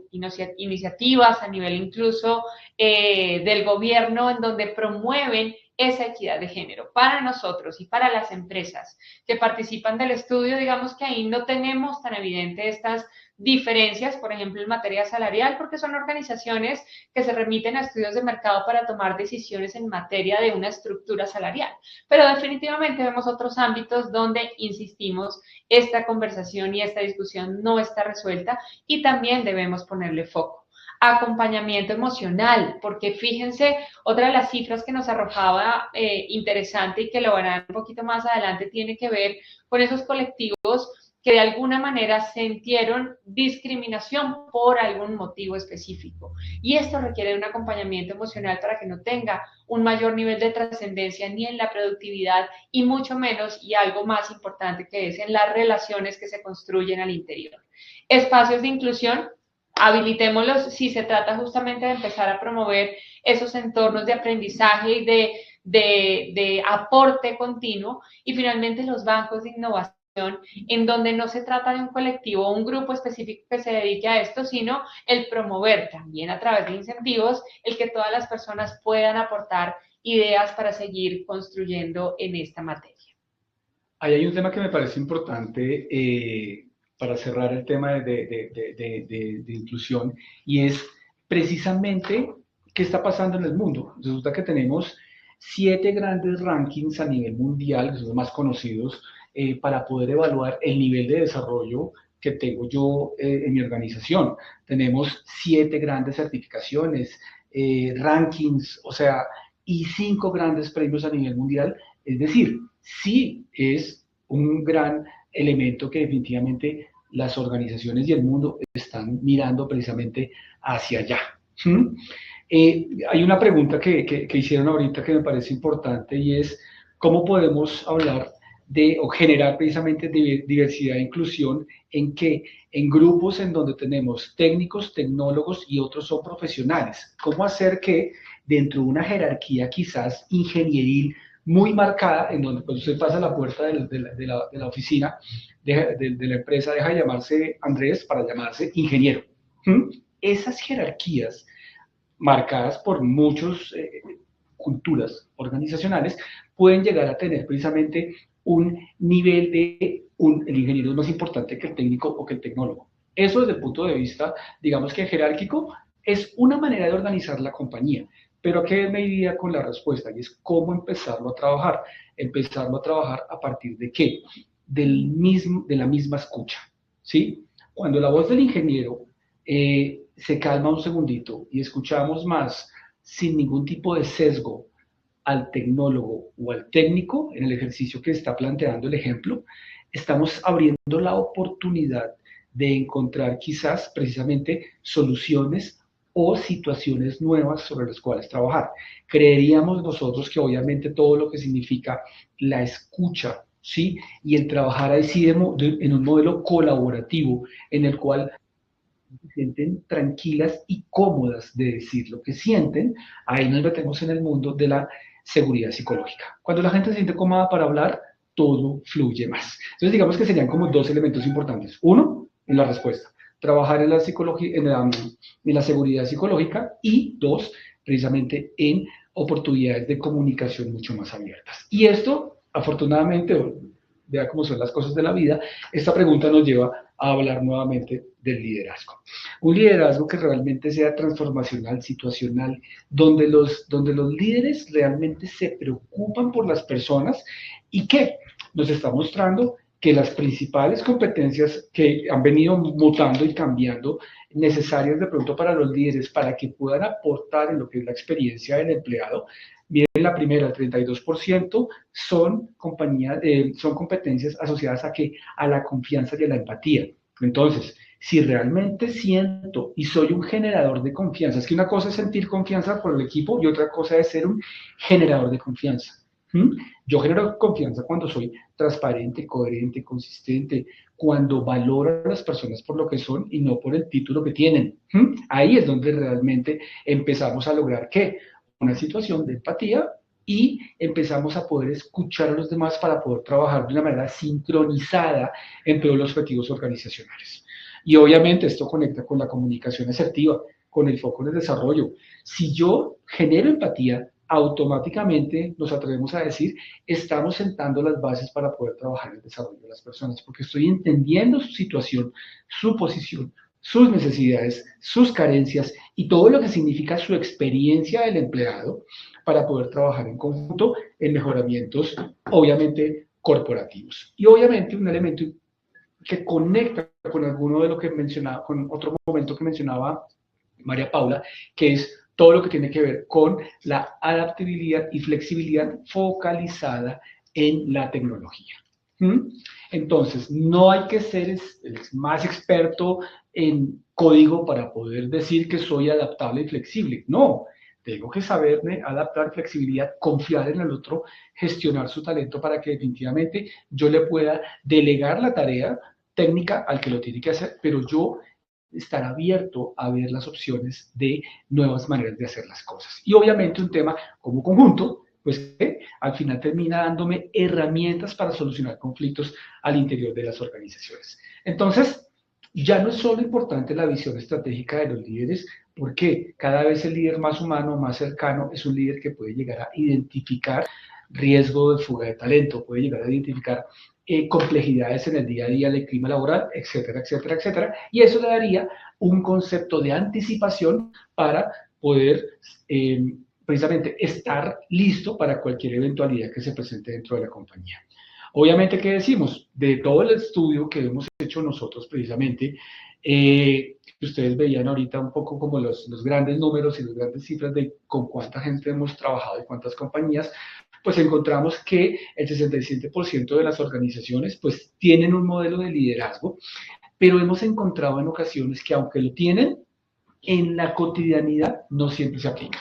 iniciativas a nivel incluso del gobierno en donde promueven esa equidad de género. Para nosotros y para las empresas que participan del estudio, digamos que ahí no tenemos tan evidente estas diferencias, por ejemplo, en materia salarial, porque son organizaciones que se remiten a estudios de mercado para tomar decisiones en materia de una estructura salarial. Pero definitivamente vemos otros ámbitos donde, insistimos, esta conversación y esta discusión no está resuelta y también debemos ponerle foco. Acompañamiento emocional, porque fíjense, otra de las cifras que nos arrojaba interesante y que lo verán un poquito más adelante tiene que ver con esos colectivos que de alguna manera sintieron discriminación por algún motivo específico. Y esto requiere un acompañamiento emocional para que no tenga un mayor nivel de trascendencia ni en la productividad y mucho menos, y algo más importante que es en las relaciones que se construyen al interior. Espacios de inclusión, habilitémoslos si se trata justamente de empezar a promover esos entornos de aprendizaje y de aporte continuo. Y finalmente los bancos de innovación en donde no se trata de un colectivo o un grupo específico que se dedique a esto, sino el promover también a través de incentivos el que todas las personas puedan aportar ideas para seguir construyendo en esta materia. Ahí hay un tema que me parece importante para cerrar el tema de inclusión, y es precisamente qué está pasando en el mundo. Resulta que tenemos 7 grandes rankings a nivel mundial, que son los más conocidos, para poder evaluar el nivel de desarrollo que tengo yo en mi organización. Tenemos 7 grandes certificaciones, rankings, o sea, y 5 grandes premios a nivel mundial. Es decir, sí es un gran elemento que definitivamente las organizaciones y el mundo están mirando precisamente hacia allá. Hay una pregunta que hicieron ahorita que me parece importante, y es cómo podemos hablar de o generar precisamente diversidad e inclusión en grupos en donde tenemos técnicos, tecnólogos y otros son profesionales. ¿Cómo hacer que dentro de una jerarquía quizás ingenieril muy marcada, en donde cuando usted pasa a la puerta de la oficina de la empresa, deja de llamarse Andrés para llamarse ingeniero? Esas jerarquías marcadas por muchas culturas organizacionales pueden llegar a tener precisamente un nivel el ingeniero es más importante que el técnico o que el tecnólogo. Eso desde el punto de vista, digamos que jerárquico, es una manera de organizar la compañía. Pero ¿qué me iría con la respuesta? Y es cómo empezarlo a trabajar. Empezarlo a trabajar a partir de ¿qué? De la misma escucha, ¿sí? Cuando la voz del ingeniero se calma un segundito y escuchamos más sin ningún tipo de sesgo al tecnólogo o al técnico en el ejercicio que está planteando el ejemplo, estamos abriendo la oportunidad de encontrar quizás precisamente soluciones o situaciones nuevas sobre las cuales trabajar. Creeríamos nosotros que obviamente todo lo que significa la escucha, ¿sí? Y el trabajar así en un modelo colaborativo en el cual se sienten tranquilas y cómodas de decir lo que sienten, ahí nos metemos en el mundo de la seguridad psicológica. Cuando la gente se siente cómoda para hablar, todo fluye más. Entonces digamos que serían como 2 elementos importantes. Uno, en la respuesta, trabajar en la psicología, en la seguridad psicológica, y 2, precisamente en oportunidades de comunicación mucho más abiertas. Y esto, afortunadamente, vea cómo son las cosas de la vida, esta pregunta nos lleva a hablar nuevamente del liderazgo. Un liderazgo que realmente sea transformacional, situacional, donde los líderes realmente se preocupan por las personas y que nos está mostrando que las principales competencias que han venido mutando y cambiando, necesarias de pronto para los líderes, para que puedan aportar en lo que es la experiencia del empleado, miren la primera, el 32% son competencias asociadas a la confianza y a la empatía. Entonces, si realmente siento y soy un generador de confianza, es que una cosa es sentir confianza por el equipo y otra cosa es ser un generador de confianza. Yo genero confianza cuando soy transparente, coherente, consistente, cuando valoro a las personas por lo que son y no por el título que tienen. Ahí es donde realmente empezamos a lograr ¿qué? Una situación de empatía, y empezamos a poder escuchar a los demás para poder trabajar de una manera sincronizada en todos los objetivos organizacionales. Y obviamente esto conecta con la comunicación asertiva, con el foco en el desarrollo. Si yo genero empatía, automáticamente nos atrevemos a decir, estamos sentando las bases para poder trabajar el desarrollo de las personas, porque estoy entendiendo su situación, su posición, sus necesidades, sus carencias y todo lo que significa su experiencia del empleado para poder trabajar en conjunto en mejoramientos, obviamente, corporativos. Y obviamente un elemento que conecta con alguno de lo que mencionaba, con otro momento que mencionaba María Paula, que es todo lo que tiene que ver con la adaptabilidad y flexibilidad focalizada en la tecnología. Entonces, no hay que ser el más experto en código para poder decir que soy adaptable y flexible. No, tengo que saberme adaptar, flexibilidad, confiar en el otro, gestionar su talento para que definitivamente yo le pueda delegar la tarea técnica al que lo tiene que hacer, pero yo estar abierto a ver las opciones de nuevas maneras de hacer las cosas. Y obviamente un tema como conjunto, pues al final termina dándome herramientas para solucionar conflictos al interior de las organizaciones. Entonces, ya no es solo importante la visión estratégica de los líderes, porque cada vez el líder más humano, más cercano, es un líder que puede llegar a identificar riesgo de fuga de talento, puede llegar a identificar complejidades en el día a día del clima laboral, etcétera, etcétera, etcétera. Y eso le daría un concepto de anticipación para poder precisamente estar listo para cualquier eventualidad que se presente dentro de la compañía. Obviamente, ¿qué decimos? De todo el estudio que hemos hecho nosotros precisamente, ustedes veían ahorita un poco como los grandes números y las grandes cifras de con cuánta gente hemos trabajado y cuántas compañías, pues encontramos que el 67% de las organizaciones pues tienen un modelo de liderazgo, pero hemos encontrado en ocasiones que aunque lo tienen, en la cotidianidad no siempre se aplica.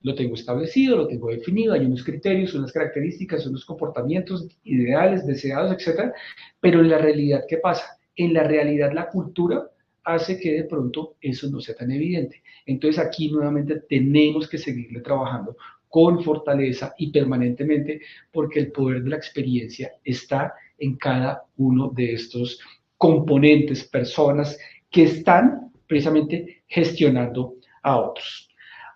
Lo tengo establecido, lo tengo definido, hay unos criterios, unas características, unos comportamientos ideales, deseados, etcétera, pero en la realidad, ¿qué pasa? En la realidad la cultura hace que de pronto eso no sea tan evidente. Entonces aquí nuevamente tenemos que seguirle trabajando con fortaleza y permanentemente, porque el poder de la experiencia está en cada uno de estos componentes, personas que están precisamente gestionando a otros.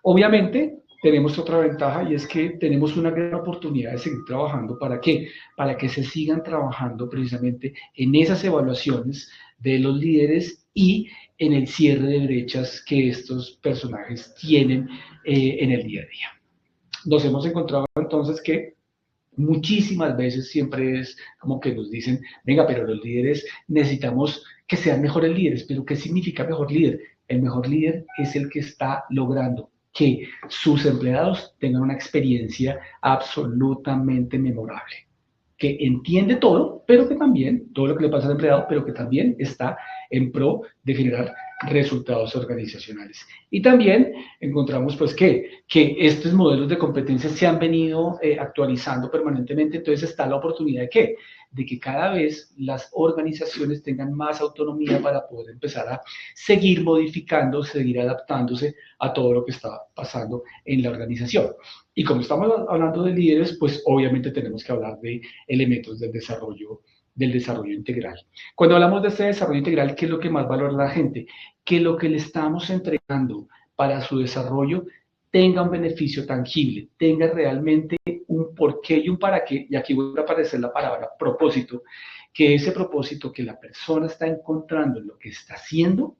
Obviamente, tenemos otra ventaja y es que tenemos una gran oportunidad de seguir trabajando. ¿Para qué? Para que se sigan trabajando precisamente en esas evaluaciones de los líderes y en el cierre de brechas que estos personajes tienen en el día a día. Nos hemos encontrado entonces que muchísimas veces siempre es como que nos dicen, venga, pero los líderes necesitamos que sean mejores líderes, pero ¿qué significa mejor líder? El mejor líder es el que está logrando que sus empleados tengan una experiencia absolutamente memorable, que entiende todo, pero que también, todo lo que le pasa al empleado, pero que también está en pro de generar resultados organizacionales. Y también encontramos pues que estos modelos de competencia se han venido actualizando permanentemente, entonces está la oportunidad de ¿qué? De que cada vez las organizaciones tengan más autonomía para poder empezar a seguir modificando, seguir adaptándose a todo lo que está pasando en la organización. Y como estamos hablando de líderes, pues obviamente tenemos que hablar de elementos del desarrollo integral. Cuando hablamos de este desarrollo integral, ¿qué es lo que más valora la gente? Que lo que le estamos entregando para su desarrollo tenga un beneficio tangible, tenga realmente un porqué y un para qué, y aquí vuelve a aparecer la palabra propósito, que ese propósito que la persona está encontrando en lo que está haciendo,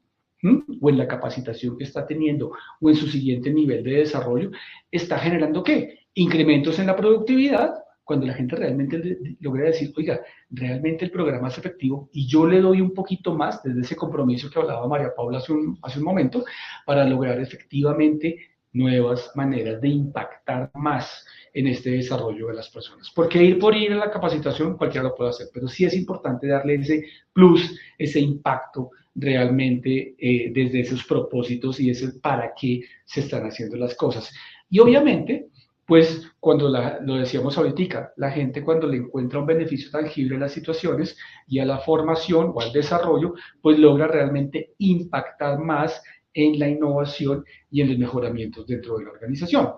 o en la capacitación que está teniendo, o en su siguiente nivel de desarrollo, está generando ¿qué? Incrementos en la productividad, cuando la gente realmente logra decir, oiga, realmente el programa es efectivo y yo le doy un poquito más desde ese compromiso que hablaba María Paula hace un momento, para lograr efectivamente nuevas maneras de impactar más en este desarrollo de las personas. Porque ir por ir a la capacitación cualquiera lo puede hacer, pero sí es importante darle ese plus, ese impacto realmente desde esos propósitos y ese para qué se están haciendo las cosas. Y obviamente, pues cuando lo decíamos ahorita, la gente cuando le encuentra un beneficio tangible a las situaciones y a la formación o al desarrollo, pues logra realmente impactar más en la innovación y en los mejoramientos dentro de la organización.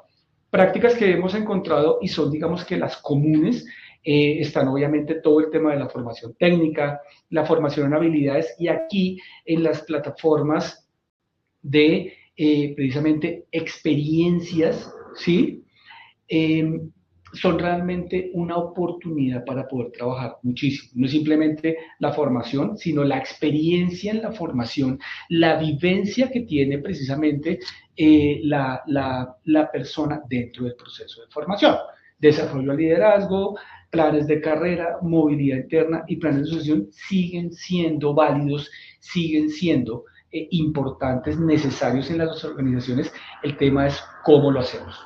Prácticas que hemos encontrado y son, digamos que las comunes, están obviamente todo el tema de la formación técnica, la formación en habilidades y aquí en las plataformas de precisamente experiencias, ¿sí? Son realmente una oportunidad para poder trabajar muchísimo. No es simplemente la formación, sino la experiencia en la formación, la vivencia que tiene precisamente la persona dentro del proceso de formación. Desarrollo de liderazgo, planes de carrera, movilidad interna y planes de sucesión siguen siendo válidos, siguen siendo importantes, necesarios en las organizaciones. El tema es cómo lo hacemos.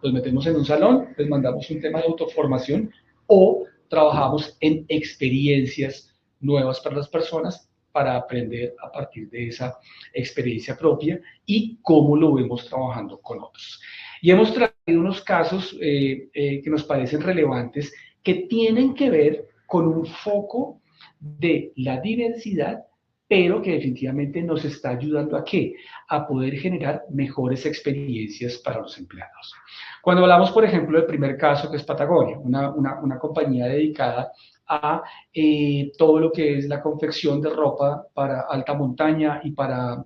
Los metemos en un salón, les mandamos un tema de autoformación o trabajamos en experiencias nuevas para las personas para aprender a partir de esa experiencia propia y cómo lo vemos trabajando con otros. Y hemos traído unos casos que nos parecen relevantes que tienen que ver con un foco de la diversidad pero que definitivamente nos está ayudando ¿a qué? A poder generar mejores experiencias para los empleados. Cuando hablamos, por ejemplo, del primer caso, que es Patagonia, una compañía dedicada a todo lo que es la confección de ropa para alta montaña y para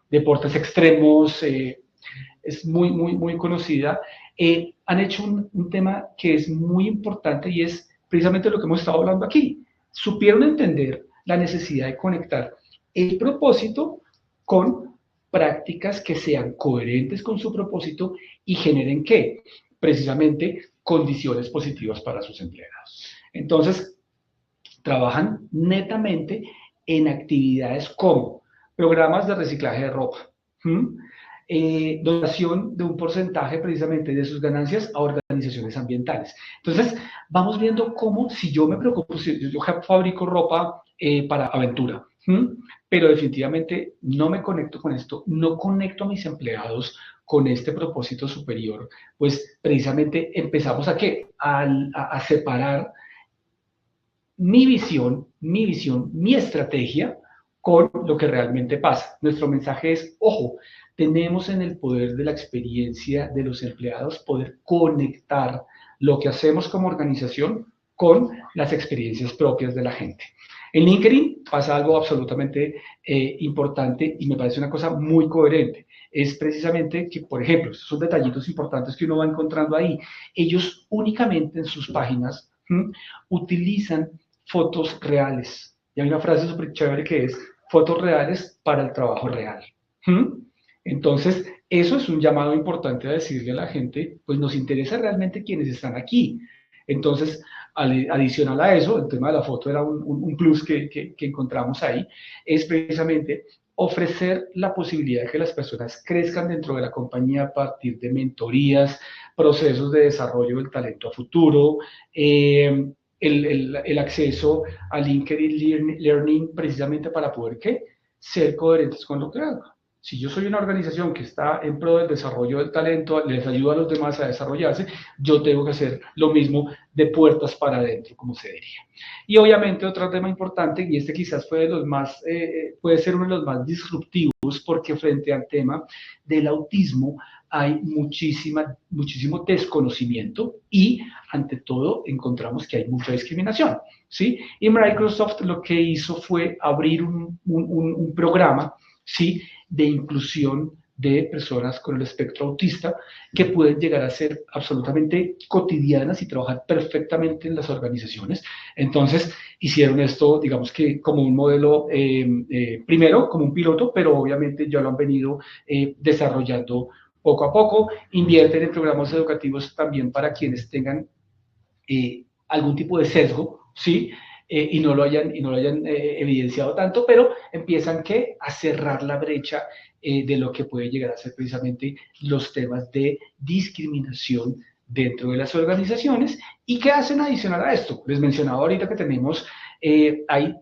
deportes extremos, es muy conocida. Han hecho un tema que es muy importante y es precisamente lo que hemos estado hablando aquí. Supieron entender la necesidad de conectar el propósito con prácticas que sean coherentes con su propósito y generen ¿qué? Precisamente condiciones positivas para sus empleados. Entonces, trabajan netamente en actividades como programas de reciclaje de ropa, donación de un porcentaje precisamente de sus ganancias a organizaciones ambientales. Entonces, vamos viendo cómo, si yo me preocupo, si yo fabrico ropa para aventura, pero definitivamente no me conecto con esto, no conecto a mis empleados con este propósito superior, pues precisamente empezamos ¿a qué? A separar mi visión, mi estrategia con lo que realmente pasa. Nuestro mensaje es, ojo, tenemos en el poder de la experiencia de los empleados poder conectar lo que hacemos como organización con las experiencias propias de la gente. En LinkedIn pasa algo absolutamente importante y me parece una cosa muy coherente. Es precisamente que, por ejemplo, estos son detallitos importantes que uno va encontrando ahí. Ellos únicamente en sus páginas utilizan fotos reales. Y hay una frase súper chévere que es fotos reales para el trabajo real. Entonces, eso es un llamado importante a decirle a la gente, pues nos interesa realmente quienes están aquí. Entonces, adicional a eso, el tema de la foto era un plus que encontramos ahí, es precisamente ofrecer la posibilidad de que las personas crezcan dentro de la compañía a partir de mentorías, procesos de desarrollo del talento a futuro, el acceso a LinkedIn Learning precisamente para poder ¿qué? Ser coherentes con lo que hago. Si yo soy una organización que está en pro del desarrollo del talento, les ayuda a los demás a desarrollarse, yo tengo que hacer lo mismo de puertas para adentro, como se diría. Y obviamente otro tema importante, y este quizás fue de los más, puede ser uno de los más disruptivos, porque frente al tema del autismo hay muchísimo desconocimiento y, ante todo, encontramos que hay mucha discriminación, ¿sí? Y Microsoft lo que hizo fue abrir un programa, ¿sí?, de inclusión de personas con el espectro autista que pueden llegar a ser absolutamente cotidianas y trabajar perfectamente en las organizaciones. Entonces, hicieron esto, digamos que como un modelo, primero como un piloto, pero obviamente ya lo han venido desarrollando poco a poco. Invierten en programas educativos también para quienes tengan algún tipo de sesgo, ¿sí? Y no lo hayan evidenciado tanto, pero empiezan a cerrar la brecha de lo que puede llegar a ser precisamente los temas de discriminación dentro de las organizaciones. ¿Y qué hacen adicional a esto? Les mencionaba ahorita que tenemos, hay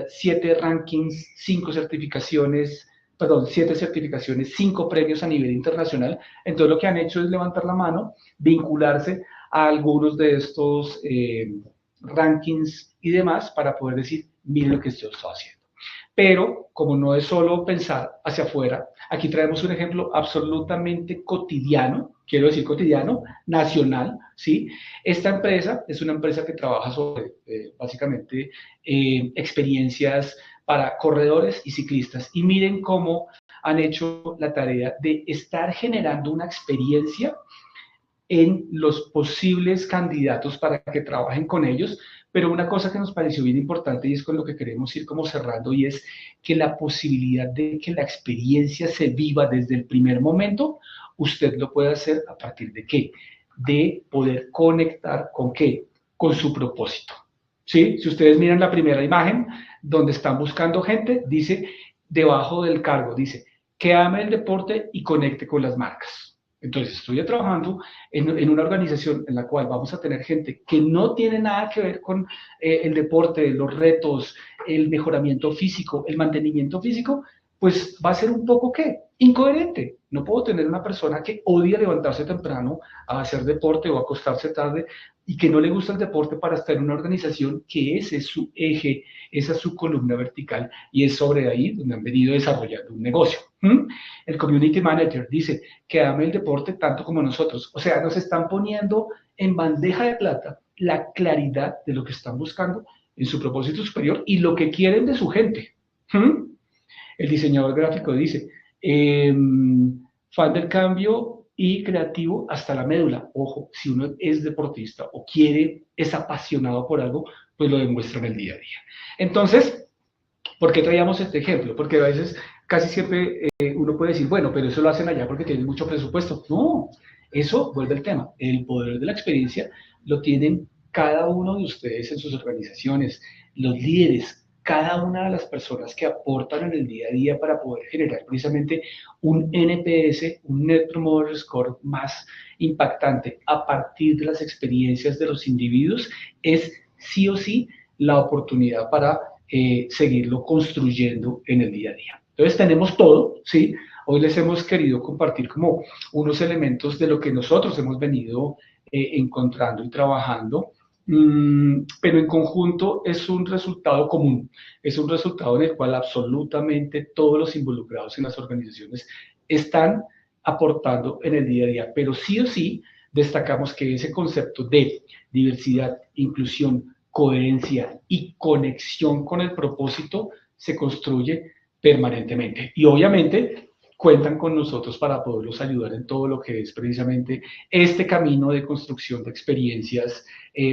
7 rankings, 5 certificaciones, 5 premios a nivel internacional. Entonces lo que han hecho es levantar la mano, vincularse a algunos de estos rankings y demás para poder decir, miren lo que yo estoy haciendo. Pero como no es solo pensar hacia afuera, aquí traemos un ejemplo absolutamente cotidiano, quiero decir cotidiano, nacional, ¿sí? Esta empresa es una empresa que trabaja sobre básicamente experiencias para corredores y ciclistas. Y miren cómo han hecho la tarea de estar generando una experiencia en los posibles candidatos para que trabajen con ellos, pero una cosa que nos pareció bien importante y es con lo que queremos ir como cerrando y es que la posibilidad de que la experiencia se viva desde el primer momento, usted lo puede hacer a partir de ¿qué? De poder conectar con ¿qué? Con su propósito. ¿Sí? Si ustedes miran la primera imagen, donde están buscando gente, dice, debajo del cargo, dice, que ame el deporte y conecte con las marcas. Entonces, estoy trabajando en una organización en la cual vamos a tener gente que no tiene nada que ver con el deporte, los retos, el mejoramiento físico, el mantenimiento físico, pues va a ser un poco, ¿qué? Incoherente. No puedo tener una persona que odia levantarse temprano a hacer deporte o acostarse tarde y que no le gusta el deporte para estar en una organización que ese es su eje, esa es su columna vertical y es sobre ahí donde han venido desarrollando un negocio. El community manager dice que ame el deporte tanto como nosotros. O sea, nos están poniendo en bandeja de plata la claridad de lo que están buscando en su propósito superior y lo que quieren de su gente. El diseñador gráfico dice, fan del cambio y creativo hasta la médula. Ojo, si uno es deportista o es apasionado por algo, pues lo demuestra en el día a día. Entonces, ¿por qué traíamos este ejemplo? Porque a veces, casi siempre uno puede decir, bueno, pero eso lo hacen allá porque tienen mucho presupuesto. No, eso vuelve al tema. El poder de la experiencia lo tienen cada uno de ustedes en sus organizaciones, los líderes, cada una de las personas que aportan en el día a día para poder generar precisamente un NPS, un Net Promoter Score más impactante a partir de las experiencias de los individuos, es sí o sí la oportunidad para seguirlo construyendo en el día a día. Entonces tenemos todo, ¿sí? Hoy les hemos querido compartir como unos elementos de lo que nosotros hemos venido encontrando y trabajando, pero en conjunto es un resultado común, es un resultado en el cual absolutamente todos los involucrados en las organizaciones están aportando en el día a día, pero sí o sí destacamos que ese concepto de diversidad, inclusión, coherencia y conexión con el propósito se construye permanentemente. Y obviamente cuentan con nosotros para poderlos ayudar en todo lo que es precisamente este camino de construcción de experiencias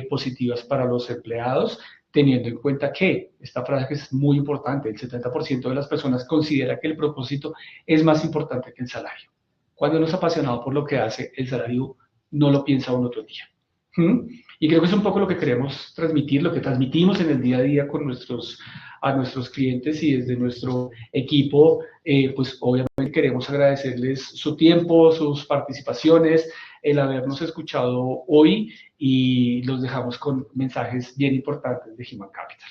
positivas para los empleados, teniendo en cuenta que esta frase que es muy importante, el 70% de las personas considera que el propósito es más importante que el salario. Cuando uno es apasionado por lo que hace, el salario no lo piensa un otro día. Y creo que es un poco lo que queremos transmitir, lo que transmitimos en el día a día a nuestros clientes y desde nuestro equipo, pues obviamente queremos agradecerles su tiempo, sus participaciones, el habernos escuchado hoy y los dejamos con mensajes bien importantes de Human Capital.